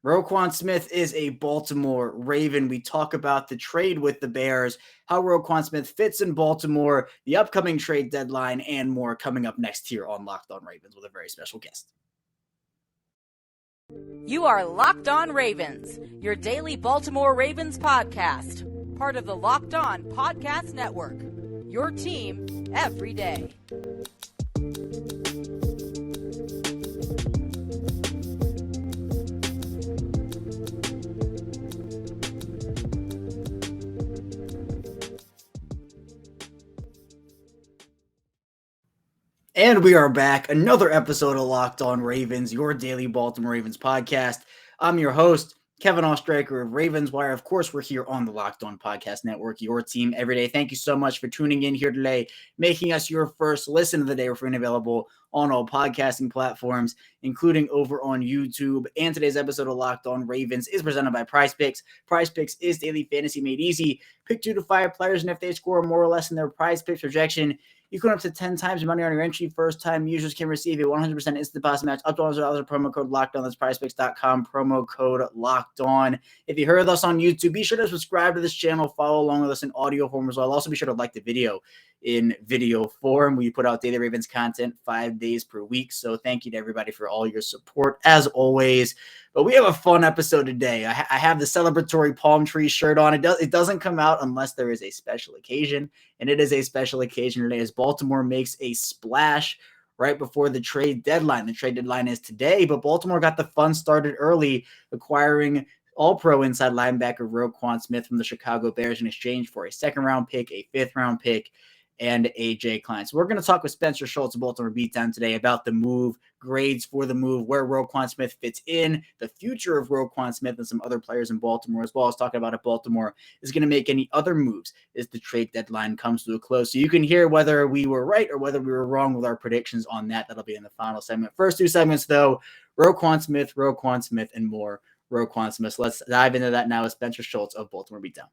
Roquan Smith is a Baltimore Raven. We talk about the trade with the Bears, how Roquan Smith fits in Baltimore, the upcoming trade deadline, and more coming up next here on Locked On Ravens with a very special guest. You are Locked On Ravens, your daily Baltimore Ravens podcast, part of the Locked On Podcast Network, your team every day. And we are back. Another episode of Locked On Ravens, your daily Baltimore Ravens podcast. I'm your host, Kevin Ostraker of Ravens Wire. Of course, we're here on the Locked On Podcast Network, your team every day. Thank you so much for tuning in here today, making us your first listen of the day. We're free and available on all podcasting platforms, including over on YouTube. And today's episode of Locked On Ravens is presented by Prize Picks. Prize Picks is daily fantasy made easy. Pick 2 to 5 players, and if they score more or less in their Prize Picks projection, you can up to 10 times your money on your entry. First-time users can receive a 100% instant deposit match up to $100 with promo code LOCKEDON. That's prizepicks.com, promo code LOCKEDON. If you heard us on YouTube, be sure to subscribe to this channel, follow along with us in audio form as well. Also, be sure to like the video in video form. We put out daily Ravens content 5 days per week. So thank you to everybody for all your support, as always. But we have a fun episode today. I have the celebratory palm tree shirt on. It doesn't come out unless there is a special occasion, and it is a special occasion today as Baltimore makes a splash right before the trade deadline. The trade deadline is today, but Baltimore got the fun started early, acquiring all-pro inside linebacker Roquan Smith from the Chicago Bears in exchange for a second-round pick, a fifth-round pick, and AJ Klein. So we're going to talk with Spencer Schultz of Baltimore Beatdown today about the move, grades for the move, where Roquan Smith fits in, the future of Roquan Smith, and some other players in Baltimore, as well as talking about if Baltimore is going to make any other moves as the trade deadline comes to a close. So you can hear whether we were right or whether we were wrong with our predictions on that. That'll be in the final segment. First 2 segments, though, Roquan Smith, and more Roquan Smith. Let's dive into that now with Spencer Schultz of Baltimore Beatdown.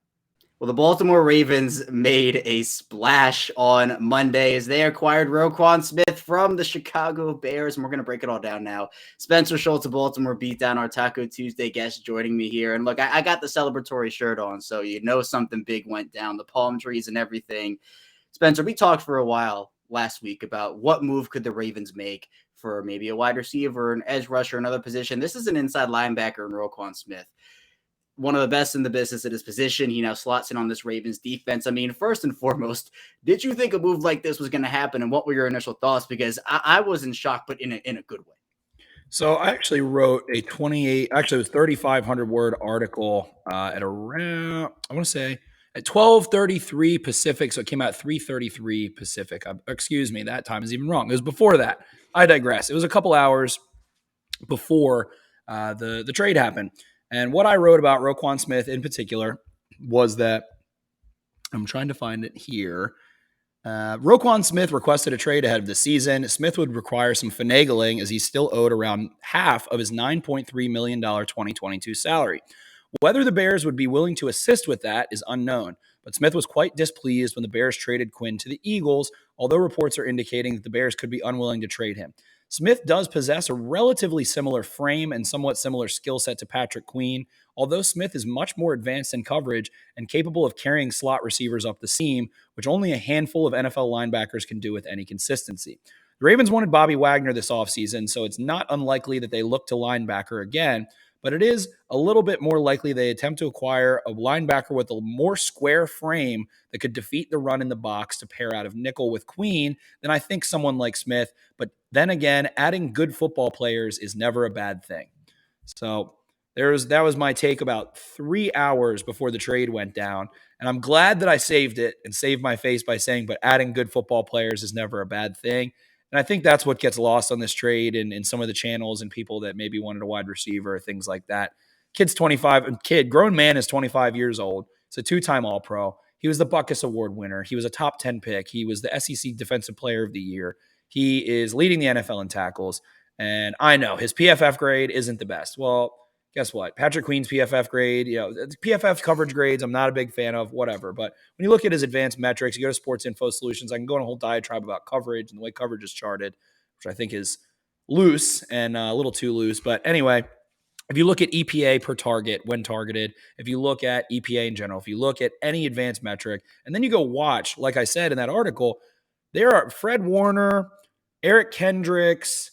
Well, the Baltimore Ravens made a splash on Monday as they acquired Roquan Smith from the Chicago Bears, and we're going to break it all down now. Spencer Schultz of Baltimore Beatdown, our Taco Tuesday guest, joining me here. And look, I got the celebratory shirt on, so you know something big went down, the palm trees and everything. Spencer, we talked for a while last week about what move could the Ravens make for maybe a wide receiver, an edge rusher, another position. This is an inside linebacker in Roquan Smith, one of the best in the business at his position. He now slots in on this Ravens defense. I mean, first and foremost, did you think a move like this was going to happen? And what were your initial thoughts? Because I was in shock, but in a good way. So I actually wrote a 3,500 word article at around, I want to say at 12:33 Pacific. So it came out 3:33 Pacific. Excuse me, that time is even wrong. It was before that. I digress. It was a couple hours before the trade happened. And what I wrote about Roquan Smith in particular was that, I'm trying to find it here. Roquan Smith requested a trade ahead of the season. Smith would require some finagling as he still owed around half of his $9.3 million 2022 salary. Whether the Bears would be willing to assist with that is unknown, but Smith was quite displeased when the Bears traded Quinn to the Eagles, although reports are indicating that the Bears could be unwilling to trade him. Smith does possess a relatively similar frame and somewhat similar skill set to Patrick Queen, although Smith is much more advanced in coverage and capable of carrying slot receivers up the seam, which only a handful of NFL linebackers can do with any consistency. The Ravens wanted Bobby Wagner this offseason, so it's not unlikely that they look to linebacker again, but it is a little bit more likely they attempt to acquire a linebacker with a more square frame that could defeat the run in the box to pair out of nickel with Queen than I think someone like Smith. But then again, adding good football players is never a bad thing. So that was my take about 3 hours before the trade went down. And I'm glad that I saved it and saved my face by saying, but adding good football players is never a bad thing. And I think that's what gets lost on this trade and in some of the channels and people that maybe wanted a wide receiver or things like that. Grown man is 25 years old. He's a 2-time All-Pro. He was the Butkus Award winner. He was a top 10 pick. He was the SEC Defensive Player of the Year. He is leading the NFL in tackles. And I know his PFF grade isn't the best. Well, guess what? Patrick Queen's PFF grade, PFF coverage grades, I'm not a big fan of, whatever. But when you look at his advanced metrics, you go to Sports Info Solutions, I can go on a whole diatribe about coverage and the way coverage is charted, which I think is loose and a little too loose. But anyway, if you look at EPA per target when targeted, if you look at EPA in general, if you look at any advanced metric, and then you go watch, like I said in that article, there are Fred Warner, Eric Kendricks.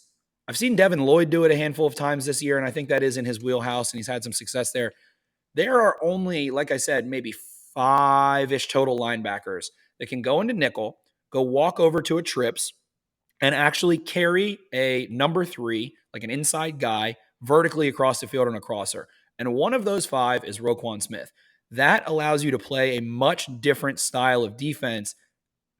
I've seen Devin Lloyd do it a handful of times this year, and I think that is in his wheelhouse, and he's had some success there. There are only, like I said, maybe 5-ish total linebackers that can go into nickel, go walk over to a trips, and actually carry a number 3, like an inside guy, vertically across the field on a crosser. And one of those 5 is Roquan Smith. That allows you to play a much different style of defense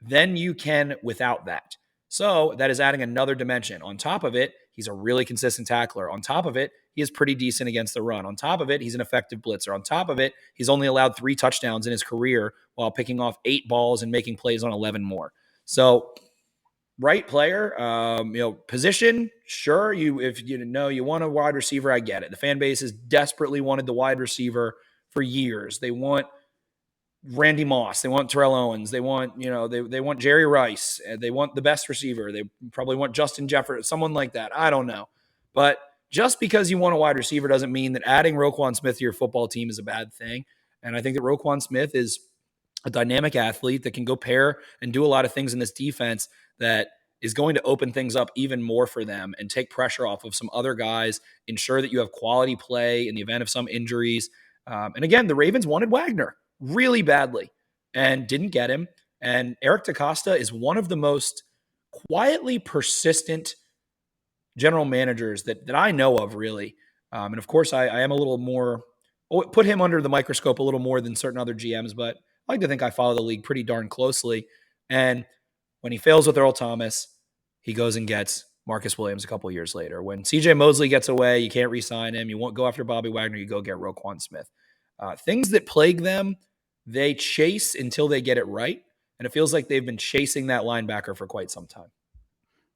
than you can without that. So that is adding another dimension. On top of it, he's a really consistent tackler. On top of it, he is pretty decent against the run. On top of it, he's an effective blitzer. On top of it, he's only allowed 3 touchdowns in his career while picking off 8 balls and making plays on 11 more. So right player, position, sure. If you want a wide receiver, I get it. The fan base has desperately wanted the wide receiver for years. They want Randy Moss. They want Terrell Owens. They want, they want Jerry Rice. They want the best receiver. They probably want Justin Jefferson, someone like that. I don't know. But just because you want a wide receiver doesn't mean that adding Roquan Smith to your football team is a bad thing. And I think that Roquan Smith is a dynamic athlete that can go pair and do a lot of things in this defense that is going to open things up even more for them and take pressure off of some other guys, ensure that you have quality play in the event of some injuries. And again, the Ravens wanted Wagner really badly and didn't get him. And Eric DeCosta is one of the most quietly persistent general managers that I know of, really. And of course, I am a little more, put him under the microscope a little more than certain other GMs, but I like to think I follow the league pretty darn closely. And when he fails with Earl Thomas, he goes and gets Marcus Williams a couple of years later. When CJ Mosley gets away, you can't re-sign him. You won't go after Bobby Wagner, you go get Roquan Smith. Things that plague them, they chase until they get it right. And it feels like they've been chasing that linebacker for quite some time.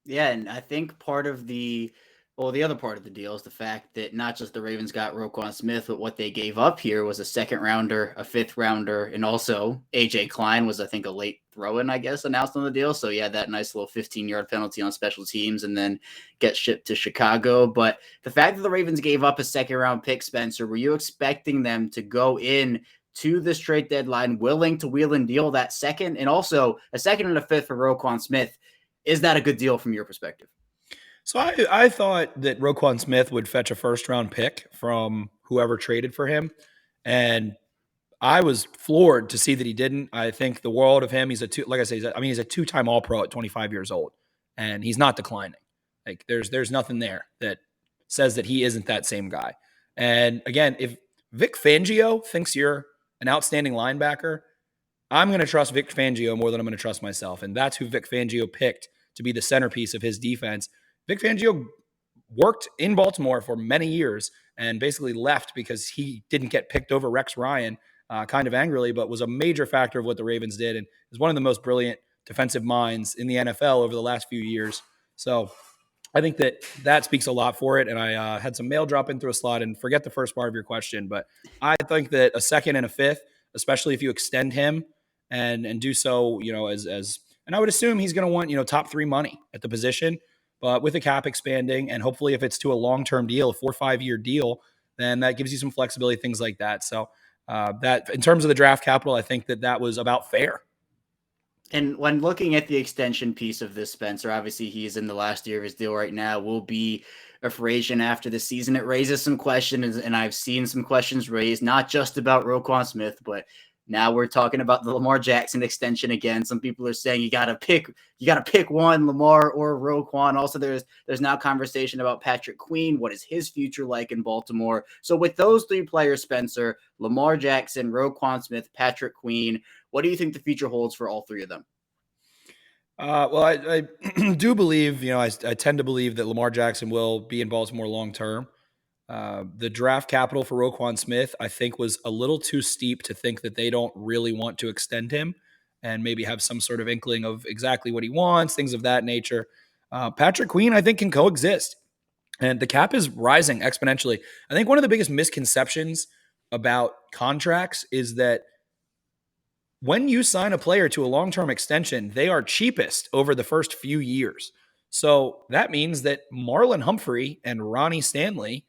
Yeah, and I think the other part of the deal is the fact that not just the Ravens got Roquan Smith, but what they gave up here was a 2nd rounder, a 5th rounder, and also AJ Klein was, I think, a late throw-in, I guess, announced on the deal. So yeah, that nice little 15-yard penalty on special teams and then get shipped to Chicago. But the fact that the Ravens gave up a 2nd-round pick, Spencer, were you expecting them to go in to this trade deadline willing to wheel and deal that 2nd and also a 2nd and a 5th for Roquan Smith? Is that a good deal from your perspective? So I thought that Roquan Smith would fetch a 1st-round pick from whoever traded for him. And I was floored to see that he didn't. I think the world of him. He's a 2-time All-Pro at 25 years old, and he's not declining. Like there's nothing there that says that he isn't that same guy. And again, if Vic Fangio thinks you're an outstanding linebacker, I'm going to trust Vic Fangio more than I'm going to trust myself. And that's who Vic Fangio picked to be the centerpiece of his defense. Vic Fangio worked in Baltimore for many years and basically left because he didn't get picked over Rex Ryan, kind of angrily, but was a major factor of what the Ravens did and is one of the most brilliant defensive minds in the NFL over the last few years. So I think that speaks a lot for it. And I had some mail drop in through a slot, and forget the first part of your question, but I think that a 2nd and a 5th, especially if you extend him and do so, and I would assume he's going to want, top 3 money at the position. But with the cap expanding, and hopefully if it's to a long-term deal, a 4 or 5-year deal, then that gives you some flexibility, things like that. So that in terms of the draft capital, I think that was about fair. And when looking at the extension piece of this, Spencer, obviously he's in the last year of his deal right now, will be a free agent after the season. It raises some questions, and I've seen some questions raised, not just about Roquan Smith, but now we're talking about the Lamar Jackson extension again. Some people are saying you gotta pick one, Lamar or Roquan. Also, there's now conversation about Patrick Queen. What is his future like in Baltimore? So with those 3 players, Spencer, Lamar Jackson, Roquan Smith, Patrick Queen, what do you think the future holds for all 3 of them? Well, I do believe, I tend to believe that Lamar Jackson will be in Baltimore long term. The draft capital for Roquan Smith, I think, was a little too steep to think that they don't really want to extend him and maybe have some sort of inkling of exactly what he wants, things of that nature. Patrick Queen, I think, can coexist. And the cap is rising exponentially. I think one of the biggest misconceptions about contracts is that when you sign a player to a long-term extension, they are cheapest over the first few years. So that means that Marlon Humphrey and Ronnie Stanley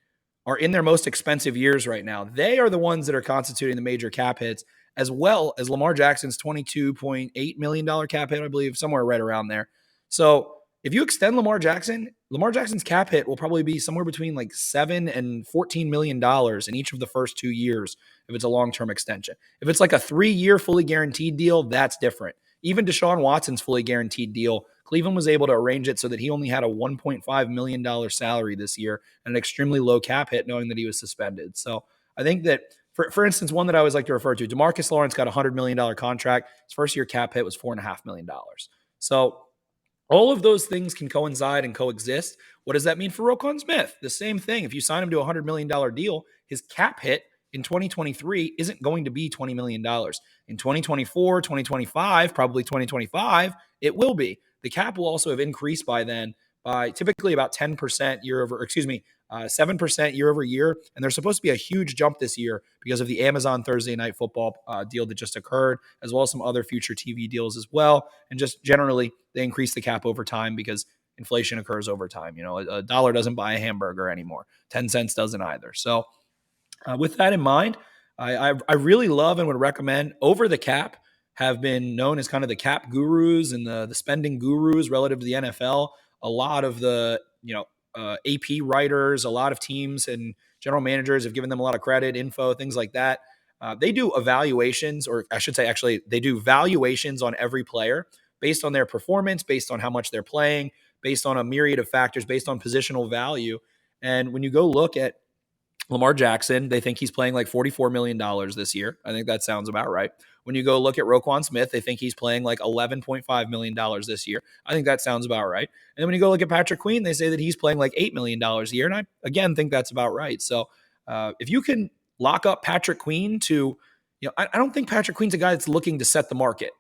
are in their most expensive years right now. They are the ones that are constituting the major cap hits, as well as Lamar Jackson's $22.8 million cap hit, I believe, somewhere right around there. So if you extend Lamar Jackson's cap hit will probably be somewhere between like $7 and $14 million in each of the first 2 years if it's a long-term extension. If it's like a 3-year fully guaranteed deal, that's different. Even Deshaun Watson's fully guaranteed deal, Cleveland was able to arrange it so that he only had a $1.5 million salary this year and an extremely low cap hit, knowing that he was suspended. So I think that, for instance, one that I always like to refer to, DeMarcus Lawrence got a $100 million contract. His first year cap hit was $4.5 million. So all of those things can coincide and coexist. What does that mean for Roquan Smith? The same thing. If you sign him to a $100 million deal, his cap hit in 2023 isn't going to be $20 million. In 2024, 2025, probably 2025, it will be. The cap will also have increased by then by typically about 10% 7% year over year. And there's supposed to be a huge jump this year because of the Amazon Thursday Night Football deal that just occurred, as well as some other future TV deals as well. And just generally, they increase the cap over time because inflation occurs over time. A dollar doesn't buy a hamburger anymore. 10 cents doesn't either. So with that in mind, I really love and would recommend Over the Cap have been known as kind of the cap gurus and the spending gurus relative to the NFL. A lot of the, AP writers, a lot of teams and general managers have given them a lot of credit, info, things like that. They do evaluations, or I should say, actually, they do valuations on every player based on their performance, based on how much they're playing, based on a myriad of factors, based on positional value. And when you go look at Lamar Jackson, they think he's playing like $44 million this year. I think that sounds about right. When you go look at Roquan Smith, they think he's playing like $11.5 million this year. I think that sounds about right. And then when you go look at Patrick Queen, they say that he's playing like $8 million a year. And I, again, think that's about right. So if you can lock up Patrick Queen to, I don't think Patrick Queen's a guy that's looking to set the market.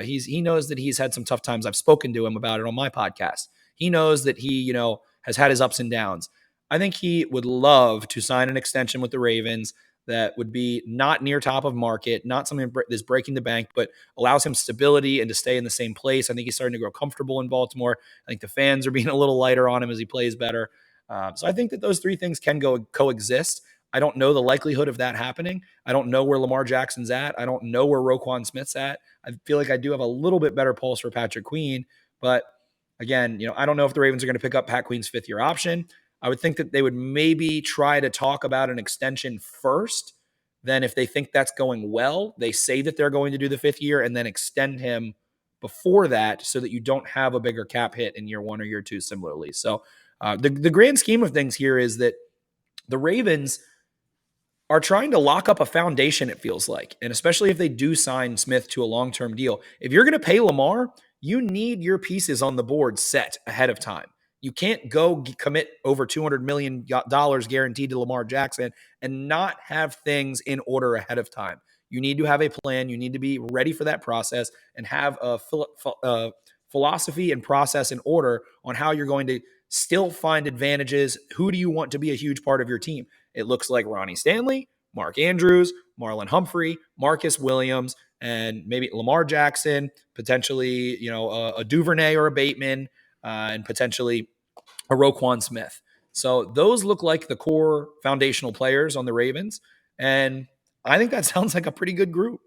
He knows that he's had some tough times. I've spoken to him about it on my podcast. He knows that he, has had his ups and downs. I think he would love to sign an extension with the Ravens that would be not near top of market, not something that's breaking the bank, but allows him stability and to stay in the same place. I think he's starting to grow comfortable in Baltimore. I think the fans are being a little lighter on him as he plays better. So I think that those three things can coexist. I don't know the likelihood of that happening. I don't know where Lamar Jackson's at. I don't know where Roquan Smith's at. I feel like I do have a little bit better pulse for Patrick Queen, but again, I don't know if the Ravens are going to pick up Pat Queen's fifth-year option. I would think that they would maybe try to talk about an extension first. Then if they think that's going well, they say that they're going to do the 5th year and then extend him before that so that you don't have a bigger cap hit in year 1 or year 2 similarly. So the grand scheme of things here is that the Ravens are trying to lock up a foundation, it feels like, and especially if they do sign Smith to a long-term deal. If you're going to pay Lamar, you need your pieces on the board set ahead of time. You can't go commit over $200 million guaranteed to Lamar Jackson and not have things in order ahead of time. You need to have a plan. You need to be ready for that process and have a philosophy and process in order on how you're going to still find advantages. Who do you want to be a huge part of your team? It looks like Ronnie Stanley, Mark Andrews, Marlon Humphrey, Marcus Williams, and maybe Lamar Jackson, potentially, a Duvernay or a Bateman, and potentially a Roquan Smith. So those look like the core foundational players on the Ravens. And I think that sounds like a pretty good group.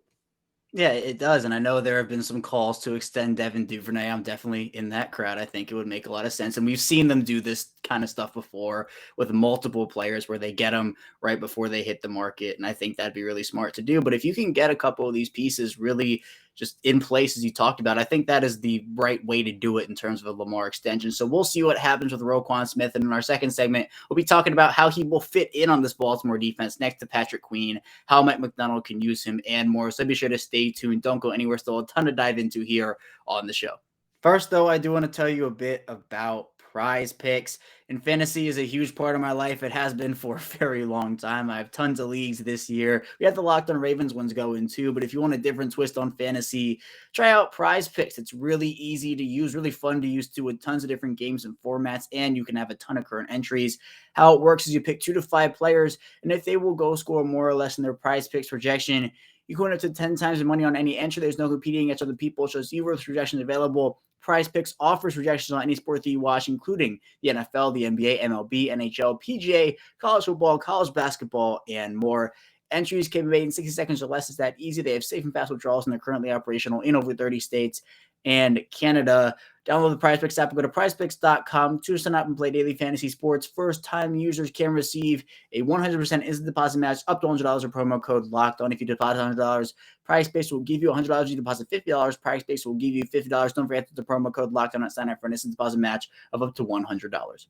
Yeah, it does. And I know there have been some calls to extend Devin Duvernay. I'm definitely in that crowd. I think it would make a lot of sense. And we've seen them do this kind of stuff before with multiple players where they get them right before they hit the market. And I think that'd be really smart to do. But if you can get a couple of these pieces really just in place, as you talked about, I think that is the right way to do it in terms of a Lamar extension. So we'll see what happens with Roquan Smith. And in our second segment, we'll be talking about how he will fit in on this Baltimore defense next to Patrick Queen, how Mike McDonald can use him, and more. So be sure to stay tuned. Don't go anywhere. Still a ton to dive into here on the show. First, though, I do want to tell you a bit about Prize Picks. And fantasy is a huge part of my life. It has been for a very long time. I have tons of leagues this year. We have the Locked On Ravens ones going too. But if you want a different twist on fantasy, try out Prize Picks. It's really easy to use, really fun to use too, with tons of different games and formats. And you can have a ton of current entries. How it works is you pick 2 to 5 players. And if they will go score more or less in their Prize Picks projection, You can win up to 10 times the money on any entry. There's no competing against other people. So 0 rejections available. Prize Picks offers rejections on any sport that you watch, including the NFL, the NBA, MLB, NHL, PGA, college football, college basketball, and more. Entries can be made in 60 seconds or less. It's that easy. They have safe and fast withdrawals, and they're currently operational in over 30 states and Canada. Download the Prize Picks app and go to prizepicks.com to sign up and play daily fantasy sports. First-time users can receive a 100% instant deposit match up to $100 with promo code Locked On. If you deposit $100, Prize Picks will give you $100. You deposit $50, Prize Picks will give you $50. Don't forget the promo code Locked On and sign up for an instant deposit match of up to $100.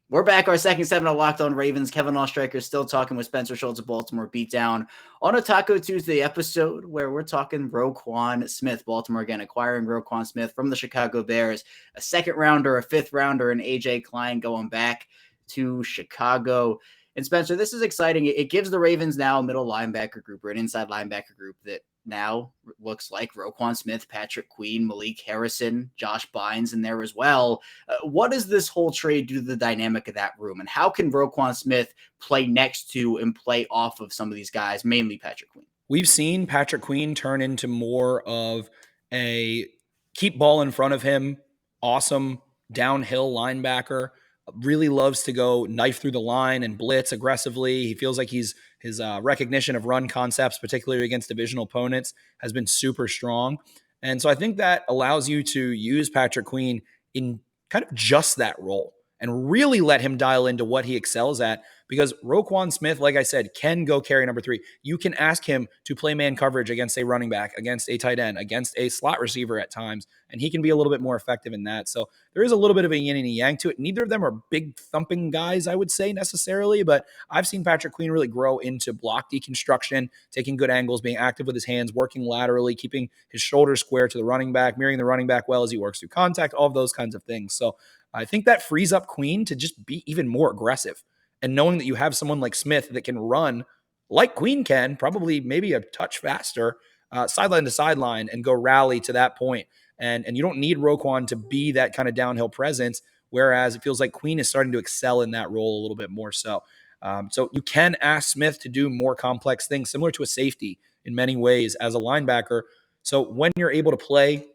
We're back, our second segment of Locked On Ravens. Kevin Oestreicher is still talking with Spencer Schultz of Baltimore Beatdown on a Taco Tuesday episode where we're talking Roquan Smith. Baltimore again acquiring Roquan Smith from the Chicago Bears, a second rounder, a fifth rounder, and AJ Klein going back to Chicago. And Spencer, this is exciting. It gives the Ravens now a middle linebacker group or an inside linebacker group that now looks like Roquan Smith, Patrick Queen, Malik Harrison, Josh Bynes in there as well. What does this whole trade do to the dynamic of that room? And how can Roquan Smith play next to and play off of some of these guys, mainly Patrick Queen? We've seen Patrick Queen turn into more of a keep ball in front of him, awesome downhill linebacker. Really loves to go knife through the line and blitz aggressively. He feels like his recognition of run concepts, particularly against divisional opponents, has been super strong. And so I think that allows you to use Patrick Queen in kind of just that role and really let him dial into what he excels at. Because Roquan Smith, like I said, can go carry number 3. You can ask him to play man coverage against a running back, against a tight end, against a slot receiver at times, and he can be a little bit more effective in that. So there is a little bit of a yin and a yang to it. Neither of them are big thumping guys, I would say, necessarily, but I've seen Patrick Queen really grow into block deconstruction, taking good angles, being active with his hands, working laterally, keeping his shoulders square to the running back, mirroring the running back well as he works through contact, all of those kinds of things. So I think that frees up Queen to just be even more aggressive. And knowing that you have someone like Smith that can run like Queen can, probably maybe a touch faster, sideline to sideline, and go rally to that point. And you don't need Roquan to be that kind of downhill presence, whereas it feels like Queen is starting to excel in that role a little bit more so. So you can ask Smith to do more complex things, similar to a safety in many ways as a linebacker. So when you're able to play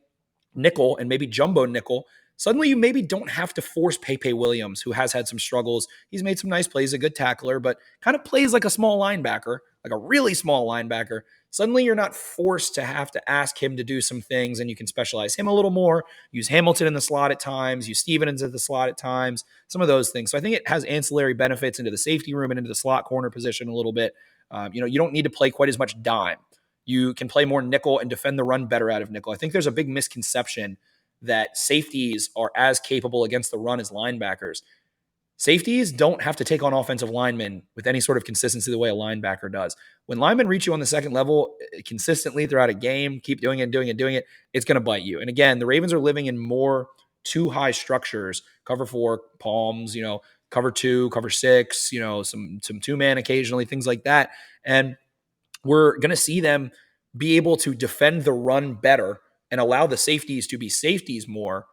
nickel and maybe jumbo nickel, suddenly you maybe don't have to force Pepe Williams, who has had some struggles. He's made some nice plays, a good tackler, but kind of plays like a small linebacker, like a really small linebacker. Suddenly you're not forced to have to ask him to do some things, and you can specialize him a little more, use Hamilton in the slot at times, use Stevens at the slot at times, some of those things. So I think it has ancillary benefits into the safety room and into the slot corner position a little bit. You don't need to play quite as much dime. You can play more nickel and defend the run better out of nickel. I think there's a big misconception that safeties are as capable against the run as linebackers. Safeties don't have to take on offensive linemen with any sort of consistency the way a linebacker does. When linemen reach you on the second level consistently throughout a game, keep doing it, it's going to bite you. And again, the Ravens are living in more too high structures, cover 4, palms, cover 2, cover 6, some 2-man occasionally, things like that. And we're going to see them be able to defend the run better and allow the safeties to be safeties more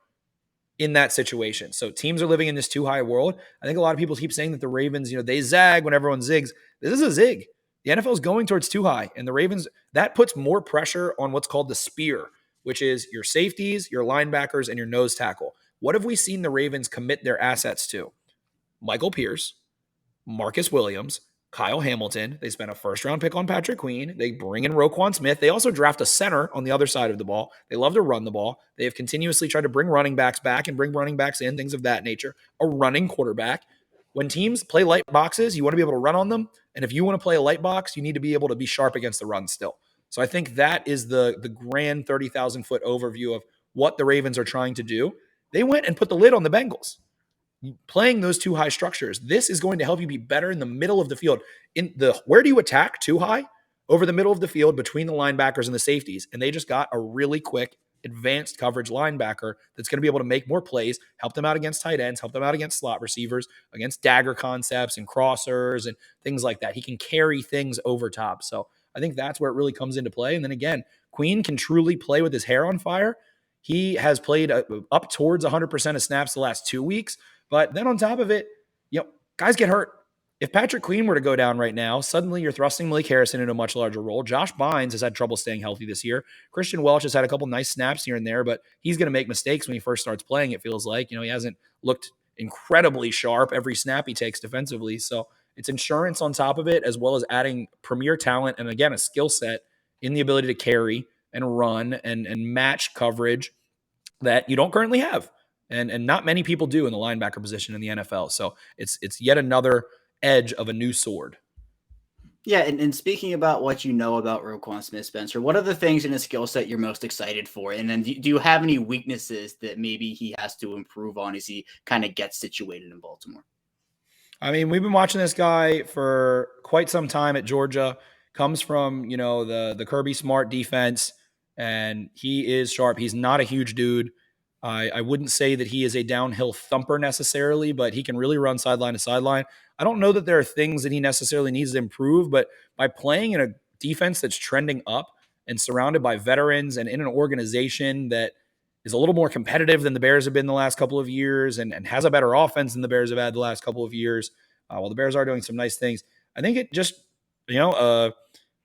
in that situation. So teams are living in this too high world. I think a lot of people keep saying that the Ravens, they zag when everyone zigs. This is a zig. The NFL is going towards too high, and the Ravens, that puts more pressure on what's called the spear, which is your safeties, your linebackers, and your nose tackle. What have we seen the Ravens commit their assets to? Michael Pierce, Marcus Williams, Kyle Hamilton. They spent a first-round pick on Patrick Queen. They bring in Roquan Smith. They also draft a center on the other side of the ball. They love to run the ball. They have continuously tried to bring running backs back and bring running backs in, things of that nature. A running quarterback. When teams play light boxes, you want to be able to run on them. And if you want to play a light box, you need to be able to be sharp against the run still. So I think that is the grand 30,000-foot overview of what the Ravens are trying to do. They went and put the lid on the Bengals. Playing those too high structures, this is going to help you be better in the middle of the field. Where do you attack too high? Over the middle of the field between the linebackers and the safeties. And they just got a really quick, advanced coverage linebacker that's going to be able to make more plays, help them out against tight ends, help them out against slot receivers, against dagger concepts and crossers and things like that. He can carry things over top. So I think that's where it really comes into play. And then again, Queen can truly play with his hair on fire. He has played up towards 100% of snaps the last 2 weeks. But then on top of it, guys get hurt. if Patrick Queen were to go down right now, suddenly you're thrusting Malik Harrison into a much larger role. Josh Bynes has had trouble staying healthy this year. Christian Welch has had a couple nice snaps here and there, but he's going to make mistakes when he first starts playing, it feels like. He hasn't looked incredibly sharp every snap he takes defensively. So it's insurance on top of it, as well as adding premier talent and, again, a skill set in the ability to carry and run and match coverage that you don't currently have. And not many people do in the linebacker position in the NFL. So it's yet another edge of a new sword. Yeah, and speaking about what you know about Roquan Smith, Spencer, what are the things in his skill set you're most excited for? And then do you have any weaknesses that maybe he has to improve on as he kind of gets situated in Baltimore? I mean, we've been watching this guy for quite some time at Georgia. Comes from, the Kirby Smart defense, and he is sharp. He's not a huge dude. I wouldn't say that he is a downhill thumper necessarily, but he can really run sideline to sideline. I don't know that there are things that he necessarily needs to improve, but by playing in a defense that's trending up and surrounded by veterans and in an organization that is a little more competitive than the Bears have been the last couple of years and has a better offense than the Bears have had the last couple of years, while the Bears are doing some nice things, I think it just, a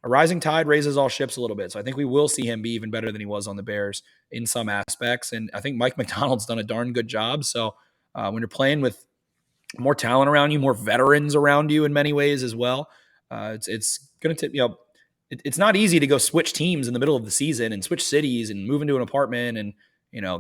rising tide raises all ships a little bit. So I think we will see him be even better than he was on the Bears in some aspects. And I think Mike McDonald's done a darn good job. So when you're playing with more talent around you, more veterans around you in many ways as well, it's going to, it's not easy to go switch teams in the middle of the season and switch cities and move into an apartment and,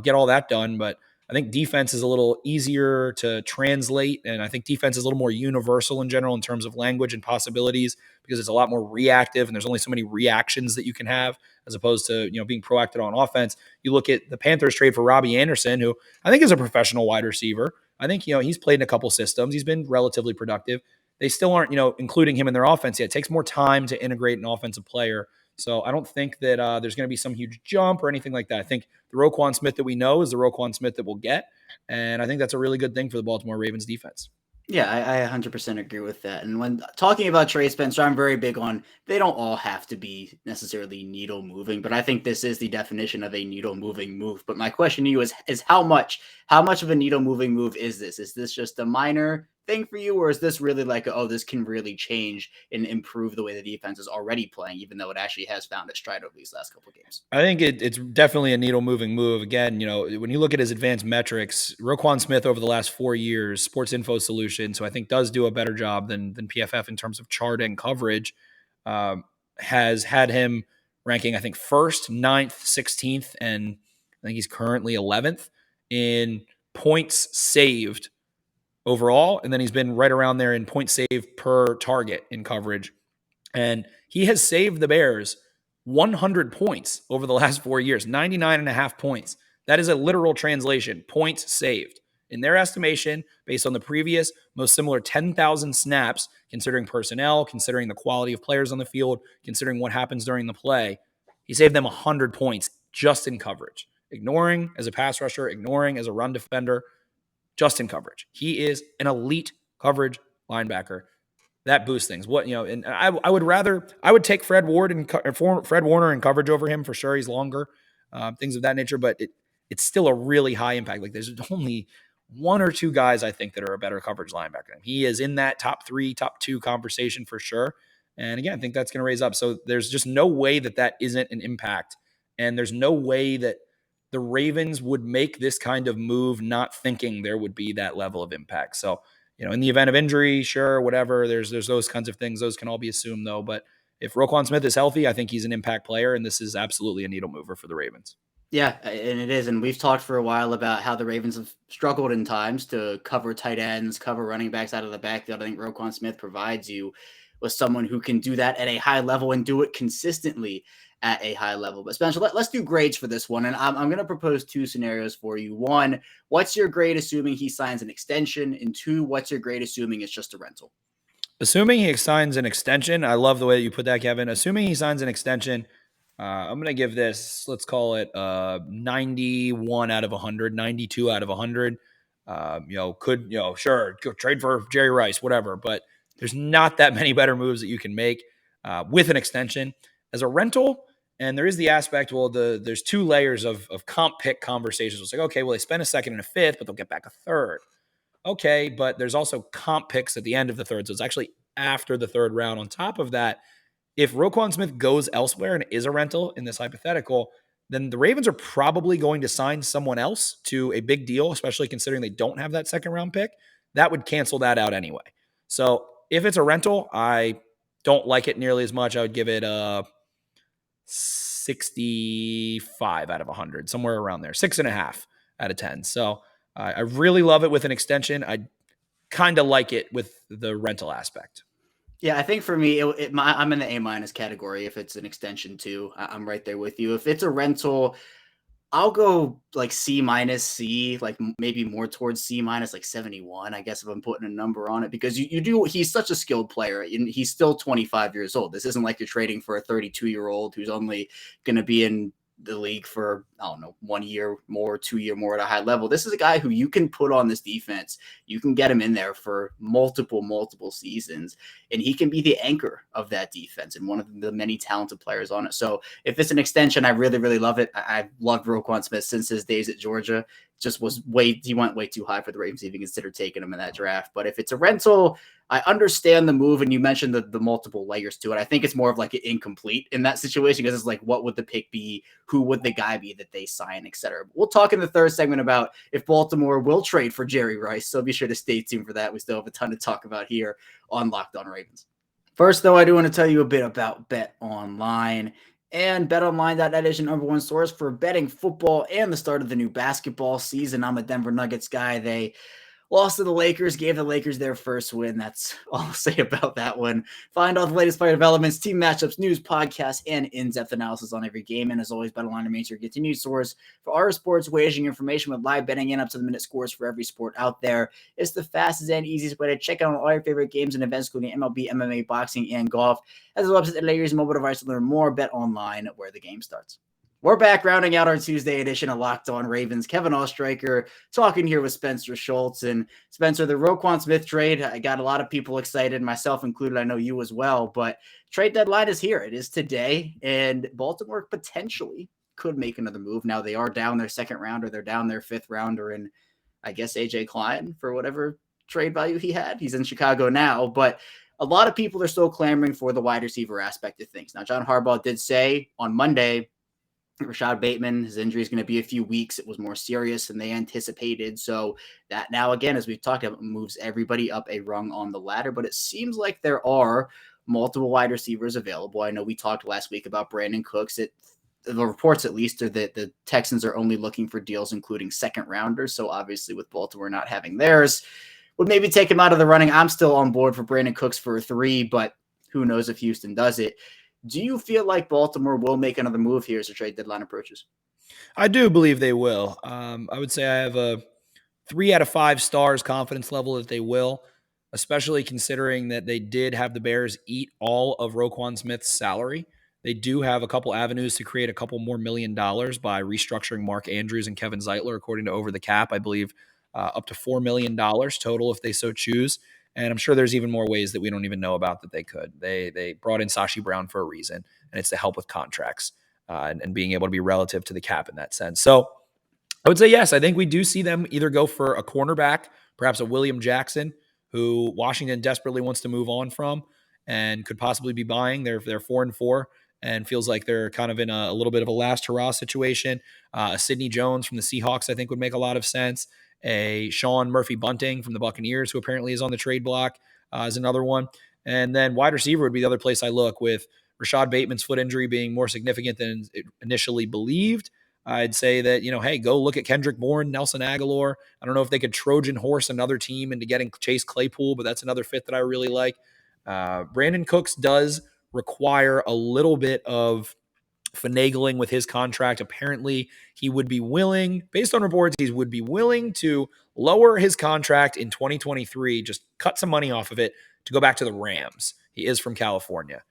get all that done. But I think defense is a little easier to translate. And I think defense is a little more universal in general in terms of language and possibilities because it's a lot more reactive and there's only so many reactions that you can have as opposed to, being proactive on offense. You look at the Panthers trade for Robbie Anderson, who I think is a professional wide receiver. I think, he's played in a couple systems. He's been relatively productive. They still aren't, including him in their offense yet. It takes more time to integrate an offensive player. So I don't think that there's going to be some huge jump or anything like that. I think the Roquan Smith that we know is the Roquan Smith that we'll get. And I think that's a really good thing for the Baltimore Ravens defense. Yeah, I 100% agree with that. And when talking about trade, Spencer, I'm very big on they don't all have to be necessarily needle moving, but I think this is the definition of a needle moving move. But my question to you is how much of a needle moving move is this? Is this just a minor thing for you, or is this really like, this can really change and improve the way the defense is already playing, even though it actually has found its stride over these last couple of games? I think it's definitely a needle moving move. Again, when you look at his advanced metrics, Roquan Smith over the last 4 years, Sports Info Solutions, who I think does do a better job than PFF in terms of charting coverage, has had him ranking, I think, 1st, 9th, 16th, and I think he's currently 11th in points saved overall. And then he's been right around there in points saved per target in coverage. And he has saved the Bears 100 points over the last 4 years, 99.5 points. That is a literal translation, points saved. In their estimation, based on the previous most similar 10,000 snaps, considering personnel, considering the quality of players on the field, considering what happens during the play, he saved them 100 points just in coverage. Ignoring as a pass rusher, ignoring as a run defender, just in coverage. He is an elite coverage linebacker. That boosts things. And I would take Fred Warner in coverage over him for sure. He's longer, things of that nature, but it's still a really high impact. Like there's only 1 or 2 guys I think that are a better coverage linebacker. He is in that top 3, top 2 conversation for sure. And again, I think that's going to raise up. So there's just no way that isn't an impact. And there's no way that the Ravens would make this kind of move not thinking there would be that level of impact. So, in the event of injury, sure, whatever, there's those kinds of things. Those can all be assumed, though. But if Roquan Smith is healthy, I think he's an impact player, and this is absolutely a needle mover for the Ravens. Yeah, and it is. And we've talked for a while about how the Ravens have struggled in times to cover tight ends, cover running backs out of the backfield. I think Roquan Smith provides you with someone who can do that at a high level and do it consistently at a high level. But Spencer, let's do grades for this one. And I'm going to propose 2 scenarios for you. 1, what's your grade assuming he signs an extension? And 2, what's your grade assuming it's just a rental? Assuming he signs an extension, I love the way that you put that, Kevin. Assuming he signs an extension, I'm going to give this, let's call it 91 out of 100, 92 out of 100. Sure, go trade for Jerry Rice, whatever. But there's not that many better moves that you can make with an extension. As a rental, and there is the aspect, there's 2 layers of comp pick conversations. It's like, okay, well, they spent a 2nd and a 5th, but they'll get back a 3rd. okay, but there's also comp picks at the end of the third. So it's actually after the third round. On top of that, if Roquan Smith goes elsewhere and is a rental in this hypothetical, then the Ravens are probably going to sign someone else to a big deal, especially considering they don't have that second round pick. That would cancel that out anyway. So if it's a rental, I don't like it nearly as much. I would give it a 65 out of 100, somewhere around there, 6.5 out of 10. So I really love it with an extension. I kind of like it with the rental aspect. Yeah, I think for me, I'm in the A- category. If it's an extension too, I'm right there with you. If it's a rental, I'll go like C minus C, like maybe more towards C minus, like 71, I guess, if I'm putting a number on it, because he's such a skilled player and he's still 25 years old. This isn't like you're trading for a 32-year-old who's only going to be in the league for, I don't know, 1 year more, 2 year more at a high level. This is a guy who you can put on this defense. You can get him in there for multiple seasons, and he can be the anchor of that defense and one of the many talented players on it. So if it's an extension, I really love it. I've loved Roquan Smith since his days at Georgia. He went way too high for the Ravens to even consider taking him in that draft. But if it's a rental, I understand the move, and you mentioned the multiple layers to it. I think it's more of like an incomplete in that situation, because it's like, what would the pick be? Who would the guy be that they sign, et cetera. We'll talk in the third segment about if Baltimore will trade for Jerry Rice, so be sure to stay tuned for that. We still have a ton to talk about here on Locked On Ravens. First, though, I do want to tell you a bit about Bet Online. And BetOnline.net is your number one source for betting football and the start of the new basketball season. I'm a Denver Nuggets guy. They lost to the Lakers, gave the Lakers their first win. That's all I'll say about that one. Find all the latest player developments, team matchups, news, podcasts, and in-depth analysis on every game. And as always, BetOnline remains your continued source for our sports wagering information with live betting and up-to-the-minute scores for every sport out there. It's the fastest and easiest way to check out all your favorite games and events, including MLB, MMA, boxing, and golf. As a website that allows your mobile device to learn more, BetOnline, where the game starts. We're back rounding out our Tuesday edition of Locked On Ravens. Kevin Oestreicher talking here with Spencer Schultz. And Spencer, the Roquan Smith trade, I got a lot of people excited, myself included. I know you as well, but trade deadline is here. It is today, and Baltimore potentially could make another move. Now they are down their second rounder. They're down their fifth rounder, and I guess AJ Klein for whatever trade value he had. He's in Chicago now, but a lot of people are still clamoring for the wide receiver aspect of things. Now, John Harbaugh did say on Monday, Rashad Bateman, his injury is going to be a few weeks. It was more serious than they anticipated. So that now, again, as we've talked about, moves everybody up a rung on the ladder. But it seems like there are multiple wide receivers available. I know we talked last week about Brandon Cooks. The reports, at least, are that the Texans are only looking for deals, including second rounders. So obviously, with Baltimore not having theirs, would maybe take him out of the running. I'm still on board for Brandon Cooks for a 3, but who knows if Houston does it. Do you feel like Baltimore will make another move here as the trade deadline approaches? I do believe they will. I would say I have a 3 out of 5 stars confidence level that they will, especially considering that they did have the Bears eat all of Roquan Smith's salary. They do have a couple avenues to create a couple more $1 million by restructuring Mark Andrews and Kevin Zeitler, according to Over the Cap. I believe up to $4 million total if they so choose. And I'm sure there's even more ways that we don't even know about that they could. They brought in Sashi Brown for a reason, and it's to help with contracts and being able to be relative to the cap in that sense. So I would say yes. I think we do see them either go for a cornerback, perhaps a William Jackson, who Washington desperately wants to move on from and could possibly be buying. They're 4-4 and feels like they're kind of in a little bit of a last hurrah situation. Sidney Jones from the Seahawks, I think, would make a lot of sense. A Sean Murphy Bunting from the Buccaneers, who apparently is on the trade block, is another one. And then wide receiver would be the other place I look, with Rashad Bateman's foot injury being more significant than initially believed. I'd say that, hey, go look at Kendrick Bourne, Nelson Aguilar. I don't know if they could Trojan horse another team into getting Chase Claypool, but that's another fit that I really like. Brandon Cooks does require a little bit of finagling with his contract. Apparently, he would be willing, based on reports, he would be willing to lower his contract in 2023, just cut some money off of it to go back to the Rams. He is from California.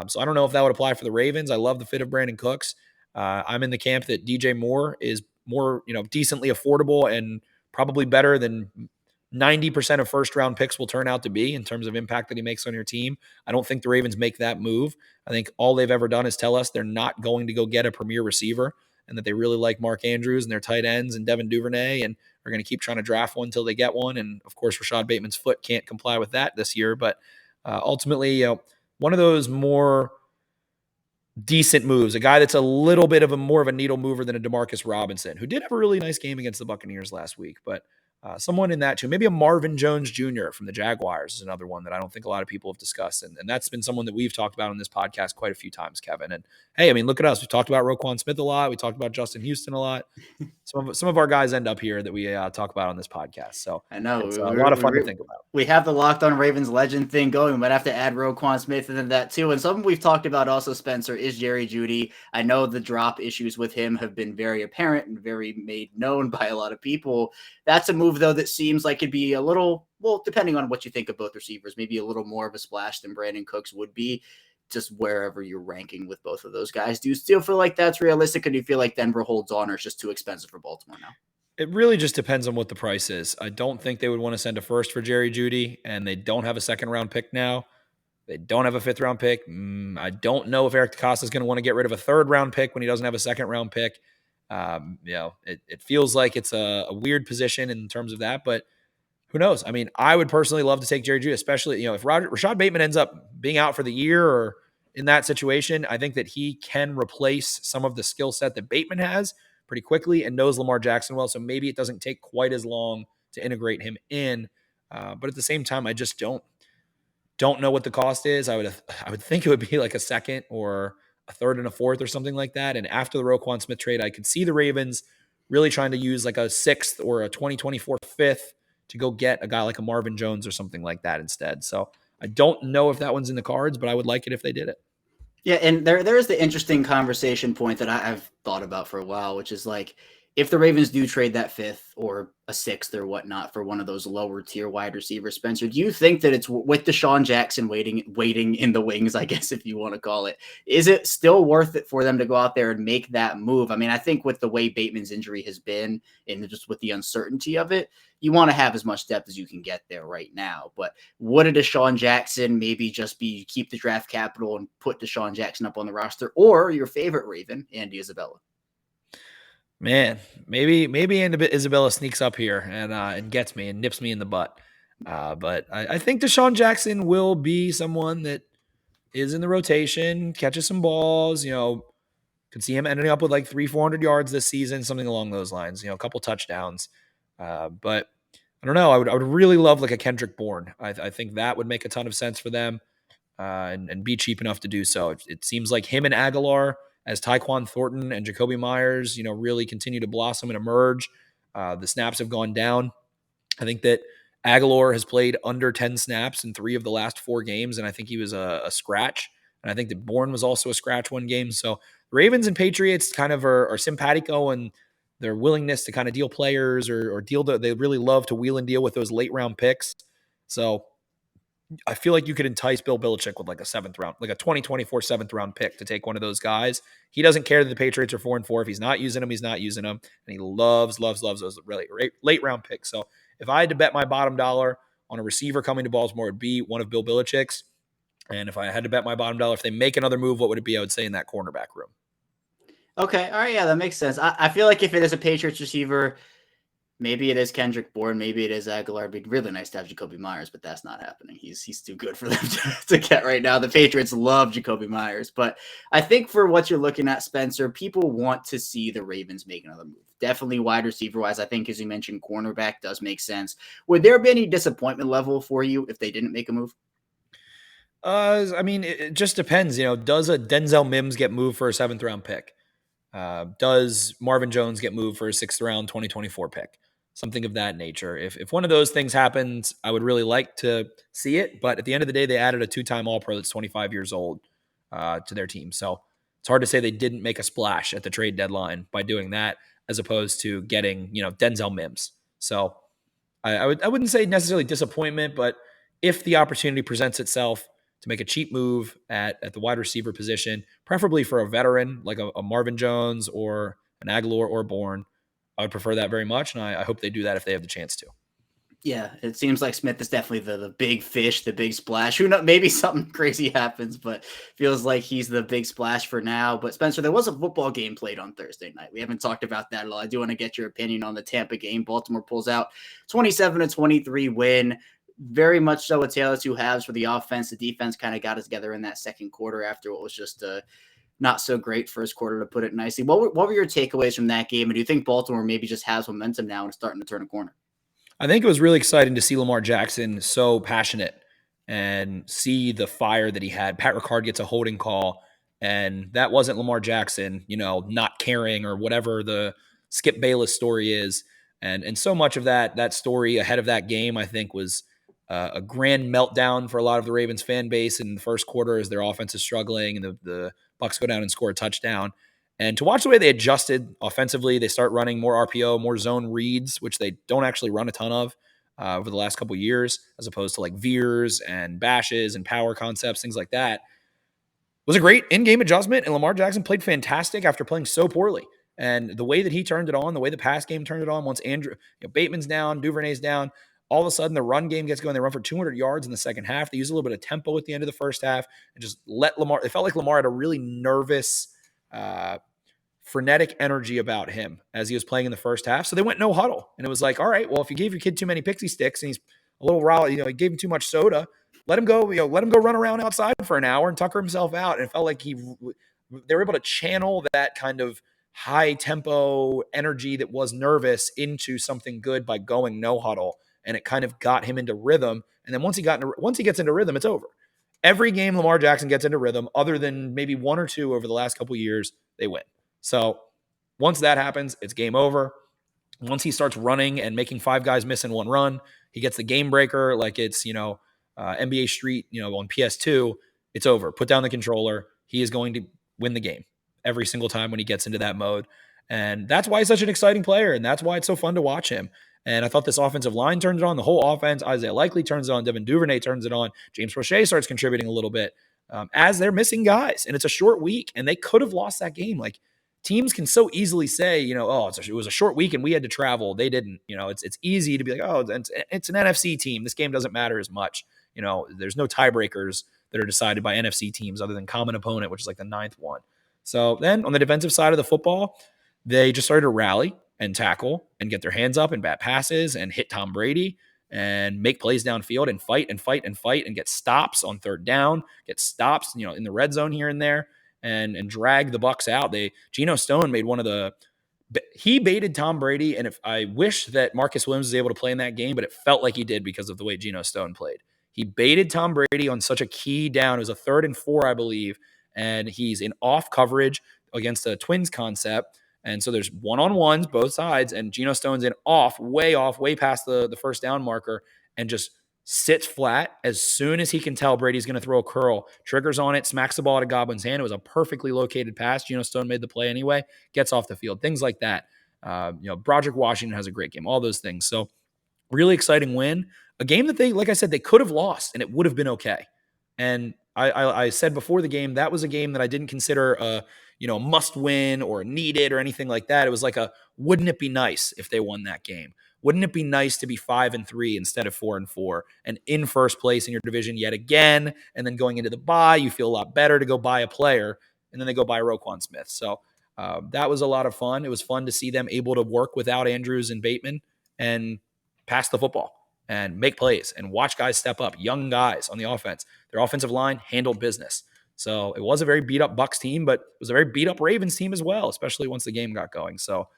So I don't know if that would apply for the Ravens. I love the fit of Brandon Cooks. I'm in the camp that DJ Moore is more, decently affordable and probably better than 90% of first-round picks will turn out to be in terms of impact that he makes on your team. I don't think the Ravens make that move. I think all they've ever done is tell us they're not going to go get a premier receiver and that they really like Mark Andrews and their tight ends and Devin Duvernay and are going to keep trying to draft one until they get one. And of course, Rashad Bateman's foot can't comply with that this year. But ultimately, one of those more decent moves, a guy that's a little bit of a more of a needle mover than a Demarcus Robinson, who did have a really nice game against the Buccaneers last week, but someone in that too. Maybe a Marvin Jones Jr. from the Jaguars is another one that I don't think a lot of people have discussed. And that's been someone that we've talked about on this podcast quite a few times, Kevin. And hey, I mean, look at us. We talked about Roquan Smith a lot. We talked about Justin Houston a lot. Some of our guys end up here that we talk about on this podcast. So I know it's a lot of fun to think about. We have the Locked On Ravens legend thing going. We might have to add Roquan Smith into that too. And something we've talked about also, Spencer, is Jerry Jeudy. I know the drop issues with him have been very apparent and very made known by a lot of people. That's a move, though, that seems like it'd be a little, well, depending on what you think of both receivers, maybe a little more of a splash than Brandon Cooks would be, just wherever you're ranking with both of those guys. Do you still feel like that's realistic, or do you feel like Denver holds on, or it's just too expensive for Baltimore now? It really just depends on what the price is. I don't think they would want to send a first for Jerry Jeudy, and they don't have a second-round pick now. They don't have a fifth-round pick. I don't know if Eric DeCosta is going to want to get rid of a third-round pick when he doesn't have a second-round pick. It feels like it's a weird position in terms of that, but who knows? I mean, I would personally love to take Jerry Jeudy, especially, if Rashad Bateman ends up being out for the year or in that situation. I think that he can replace some of the skill set that Bateman has pretty quickly and knows Lamar Jackson well. So maybe it doesn't take quite as long to integrate him in. But at the same time, I just don't know what the cost is. I would think it would be like a second or a third and a fourth or something like that. And after the Roquan Smith trade, I could see the Ravens really trying to use like a sixth or a 2024 fifth to go get a guy like a Marvin Jones or something like that instead. So I don't know if that one's in the cards, but I would like it if they did it. Yeah, and there is the interesting conversation point that I've thought about for a while, which is like, if the Ravens do trade that fifth or a sixth or whatnot for one of those lower tier wide receivers, Spencer, do you think that it's with Deshaun Jackson waiting in the wings, I guess, if you want to call it, is it still worth it for them to go out there and make that move? I mean, I think with the way Bateman's injury has been and just with the uncertainty of it, you want to have as much depth as you can get there right now. But would a Deshaun Jackson maybe just be keep the draft capital and put Deshaun Jackson up on the roster, or your favorite Raven, Andy Isabella? Man, maybe Isabella sneaks up here and gets me and nips me in the butt. But I think Deshaun Jackson will be someone that is in the rotation, catches some balls, could see him ending up with like 300-400 yards this season, something along those lines, a couple touchdowns. But I don't know. I would really love like a Kendrick Bourne. I think that would make a ton of sense for them and be cheap enough to do so. It seems like him and Aguilar, as Tyquan Thornton and Jacoby Myers, really continue to blossom and emerge. The snaps have gone down. I think that Aguilar has played under 10 snaps in 3 of the last 4 games, and I think he was a scratch. And I think that Bourne was also a scratch one game. So Ravens and Patriots kind of are simpatico in their willingness to kind of deal players or deal that they really love to wheel and deal with those late round picks. So I feel like you could entice Bill Belichick with like a 7th round, like a 2024 7th round pick to take one of those guys. He doesn't care that the Patriots are 4-4. If he's not using them, he's not using them. And he loves those really late round picks. So if I had to bet my bottom dollar on a receiver coming to Baltimore, it would be one of Bill Belichick's. And if I had to bet my bottom dollar, if they make another move, what would it be? I would say in that cornerback room. Okay. All right. Yeah, that makes sense. I feel like if it is a Patriots receiver, maybe it is Kendrick Bourne, maybe it is Aguilar. It'd be really nice to have Jacoby Myers, but that's not happening. He's too good for them to get right now. The Patriots love Jacoby Myers, but I think for what you're looking at, Spencer, people want to see the Ravens make another move. Definitely wide receiver wise. I think, as you mentioned, cornerback does make sense. Would there be any disappointment level for you if they didn't make a move? I mean, it just depends. Does a Denzel Mims get moved for a 7th round pick? Does Marvin Jones get moved for a 6th round 2024 pick? Something of that nature. If one of those things happens, I would really like to see it. But at the end of the day, they added a 2-time All-Pro that's 25 years old to their team. So it's hard to say they didn't make a splash at the trade deadline by doing that, as opposed to getting Denzel Mims. So I wouldn't say necessarily disappointment, but if the opportunity presents itself to make a cheap move at the wide receiver position, preferably for a veteran like a Marvin Jones or an Aguilar or Bourne, I would prefer that very much, and I hope they do that if they have the chance to. Yeah, it seems like Smith is definitely the big fish, the big splash. Who knows? Maybe something crazy happens, but feels like he's the big splash for now. But Spencer, there was a football game played on Thursday night. We haven't talked about that at all. I do want to get your opinion on the Tampa game. Baltimore pulls out 27-23 win. Very much so a tale of two halves for the offense. The defense kind of got us together in that second quarter after what was just a not so great first quarter, to put it nicely. What were your takeaways from that game? And do you think Baltimore maybe just has momentum now and is starting to turn a corner? I think it was really exciting to see Lamar Jackson so passionate and see the fire that he had. Pat Ricard gets a holding call, and that wasn't Lamar Jackson, not caring or whatever the Skip Bayless story is. And so much of that story ahead of that game, I think, was a grand meltdown for a lot of the Ravens fan base in the first quarter as their offense is struggling and the Bucs go down and score a touchdown. And to watch the way they adjusted offensively, they start running more RPO, more zone reads, which they don't actually run a ton of over the last couple of years, as opposed to like veers and bashes and power concepts, things like that. It was a great in-game adjustment, and Lamar Jackson played fantastic after playing so poorly. And the way that he turned it on, the way the pass game turned it on, once Bateman's down, Duvernay's down, all of a sudden the run game gets going. They run for 200 yards in the second half. They use a little bit of tempo at the end of the first half and just let Lamar. It felt like Lamar had a really nervous, frenetic energy about him as he was playing in the first half. So they went no huddle. And it was like, all right, well, if you gave your kid too many pixie sticks and he's a little raw, you gave him too much soda, let him go run around outside for an hour and tucker himself out. And it felt like they were able to channel that kind of high tempo energy that was nervous into something good by going no huddle. And it kind of got him into rhythm. And then once he gets into rhythm, it's over. Every game Lamar Jackson gets into rhythm, other than maybe one or two over the last couple of years, they win. So once that happens, it's game over. Once he starts running and making five guys miss in one run, he gets the game breaker like it's, NBA Street, on PS2, it's over. Put down the controller. He is going to win the game every single time when he gets into that mode. And that's why he's such an exciting player. And that's why it's so fun to watch him. And I thought this offensive line turned it on. The whole offense, Isaiah Likely turns it on. Devin Duvernay turns it on. James Prochet starts contributing a little bit as they're missing guys. And it's a short week, and they could have lost that game. Like, teams can so easily say, it was a short week and we had to travel. They didn't. It's easy to be like, oh, it's an NFC team. This game doesn't matter as much. There's no tiebreakers that are decided by NFC teams other than common opponent, which is like the ninth one. So then on the defensive side of the football, they just started to rally and tackle and get their hands up and bat passes and hit Tom Brady and make plays downfield and fight and get stops on third down, get stops, in the red zone here and there. And drag the Bucs out. Geno Stone made he baited Tom Brady, and if I wish that Marcus Williams was able to play in that game, but it felt like he did because of the way Geno Stone played. He baited Tom Brady on such a key down. It was a 3rd and 4, I believe, and he's in off coverage against a twins concept. And so there's one-on-ones, both sides, and Geno Stone's in off, way past the first down marker, and just sits flat as soon as he can tell Brady's going to throw a curl, triggers on it, smacks the ball out of Godwin's hand. It was a perfectly located pass. Geno Stone made the play anyway, gets off the field, things like that. Broderick Washington has a great game, all those things. So really exciting win. A game that like I said, they could have lost and it would have been okay. And I said before the game, that was a game that I didn't consider a must win or needed or anything like that. It was like wouldn't it be nice if they won that game? Wouldn't it be nice to be 5-3 instead of 4-4 and in first place in your division yet again? And then going into the bye, you feel a lot better to go buy a player, and then they go buy Roquan Smith. So that was a lot of fun. It was fun to see them able to work without Andrews and Bateman and pass the football and make plays and watch guys step up, young guys on the offense. Their offensive line handled business. So it was a very beat-up Bucs team, but it was a very beat-up Ravens team as well, especially once the game got going. So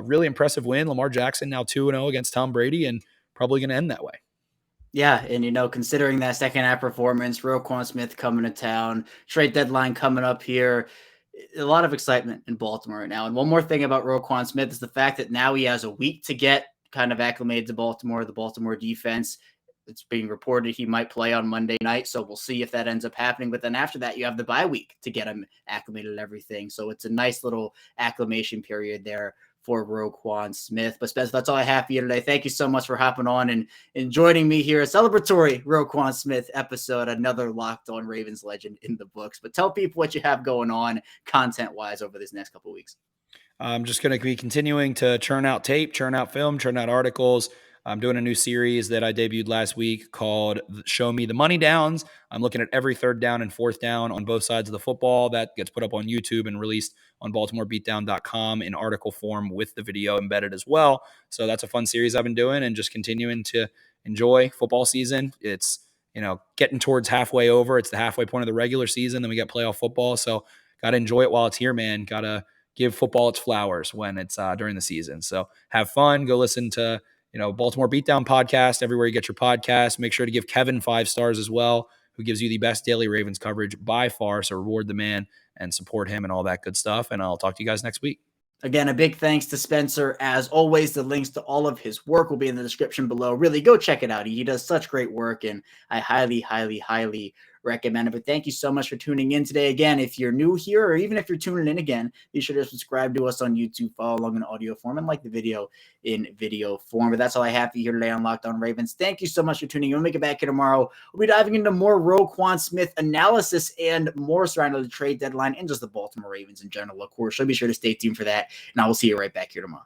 really impressive win. Lamar Jackson now 2-0 against Tom Brady and probably going to end that way. Yeah, and considering that second half performance, Roquan Smith coming to town, trade deadline coming up here, a lot of excitement in Baltimore right now. And one more thing about Roquan Smith is the fact that now he has a week to get kind of acclimated to Baltimore, the Baltimore defense. It's being reported he might play on Monday night, so we'll see if that ends up happening. But then after that, you have the bye week to get him acclimated and everything. So it's a nice little acclimation period there for Roquan Smith. But Spencer, that's all I have for you today. Thank you so much for hopping on and joining me here. A celebratory Roquan Smith episode, another Locked On Ravens legend in the books. But tell people what you have going on content-wise over this next couple of weeks. I'm just going to be continuing to churn out tape, churn out film, churn out articles. I'm doing a new series that I debuted last week called Show Me the Money Downs. I'm looking at every third down and fourth down on both sides of the football. That gets put up on YouTube and released on BaltimoreBeatdown.com in article form with the video embedded as well. So that's a fun series I've been doing and just continuing to enjoy football season. It's, getting towards halfway over. It's the halfway point of the regular season. Then we got playoff football. So got to enjoy it while it's here, man. Got to give football its flowers when it's during the season. So have fun. Go listen to Baltimore Beatdown podcast, everywhere you get your podcast. Make sure to give Kevin 5 stars as well, who gives you the best daily Ravens coverage by far. So reward the man and support him and all that good stuff. And I'll talk to you guys next week. Again, a big thanks to Spencer. As always, the links to all of his work will be in the description below. Really, go check it out. He does such great work, and I highly, highly, highly recommend it. But thank you so much for tuning in today. Again, if you're new here, or even if you're tuning in again, be sure to subscribe to us on YouTube, follow along in audio form, and like the video in video form. But that's all I have for you here today on Locked On Ravens. Thank you so much for tuning in. We'll make it back here tomorrow. We'll be diving into more Roquan Smith analysis and more surrounding the trade deadline and just the Baltimore Ravens in general, of course. So be sure to stay tuned for that, and I will see you right back here tomorrow.